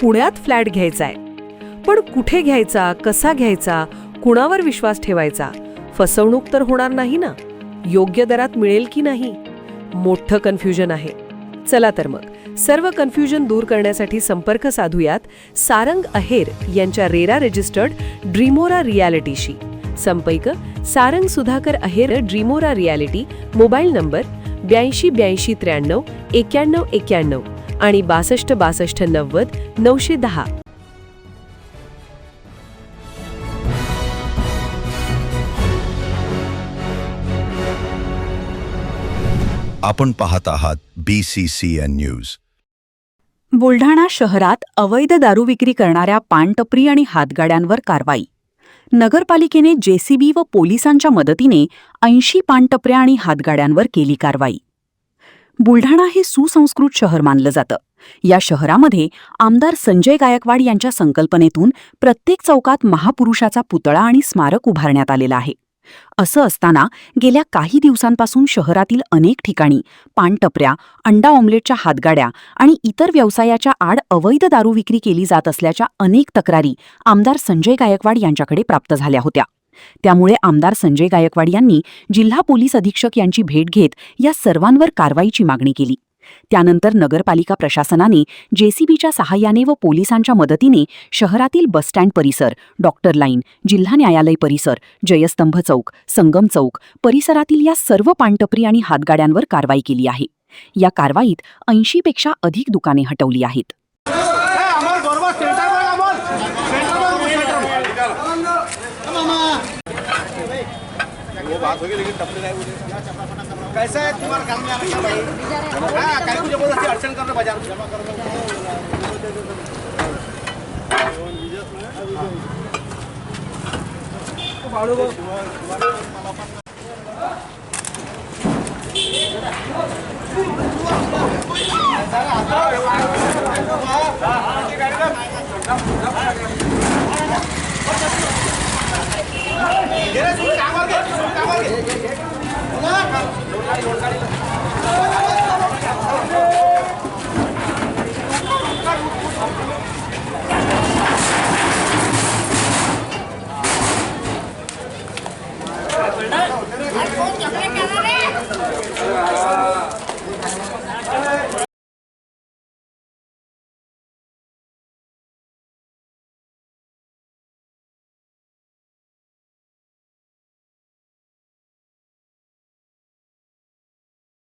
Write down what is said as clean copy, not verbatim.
पुण्यात फ्लॅट घ्यायचा आहे. पण कुठे घ्यायचा, कसा घ्यायचा, कुणावर विश्वास ठेवायचा? फसवणूक तर होणार नाही ना? योग्य दरात मिळेल की नाही? मोठं कन्फ्युजन आहे. चला तर मग सर्व कन्फ्युजन दूर करण्यासाठी संपर्क साधूयात सारंग अहेर यांच्या रेरा रजिस्टर्ड ड्रीमोरा रियालिटीशी. संपर्क सारंग सुधाकर अहेर, ड्रीमोरा रियालिटी. मोबाईल नंबर 82 83 93 91 आणि 62 62 90 910. आपण पाहत आहात BCCN न्यूज. बुलढाणा शहरात अवैध दारू विक्री करणाऱ्या पानटपरी आणि हातगाड्यांवर कारवाई. नगरपालिकेने JCB व पोलिसांच्या मदतीने 80 पानटपऱ्या आणि हातगाड्यांवर केली कारवाई. बुलढाणा हे सुसंस्कृत शहर मानलं जातं. या शहरामध्ये आमदार संजय गायकवाड यांच्या संकल्पनेतून प्रत्येक चौकात महापुरुषाचा पुतळा आणि स्मारक उभारण्यात आलेला आहे. असं असताना गेल्या काही दिवसांपासून शहरातील अनेक ठिकाणी पानटपऱ्या, अंडा ऑमलेटच्या हातगाड्या आणि इतर व्यवसायाच्या आड अवैध दारू विक्री केली जात असल्याच्या अनेक तक्रारी आमदार संजय गायकवाड यांच्याकडे प्राप्त झाल्या होत्या. त्यामुळे आमदार संजय गायकवाड यांनी जिल्हा पोलीस अधीक्षक यांची भेट घेत या सर्वांवर कारवाईची मागणी केली. त्यानंतर नगरपालिका प्रशासनाने JCBच्या सहाय्याने व पोलिसांच्या मदतीने शहरातील बसस्टँड परिसर, डॉक्टर लाईन, जिल्हा न्यायालय परिसर, जयस्तंभ चौक, संगम चौक परिसरातील या सर्व पानटपरी आणि हातगाड्यांवर कारवाई केली आहे. या कारवाईत 80 पेक्षा अधिक दुकाने हटवली आहेत. कैसा है तुम्हारा काम में आना क्या भाई? हाँ, काय को जबरदस्ती अड़चन करना बाजार जमा करना. कामावर घे.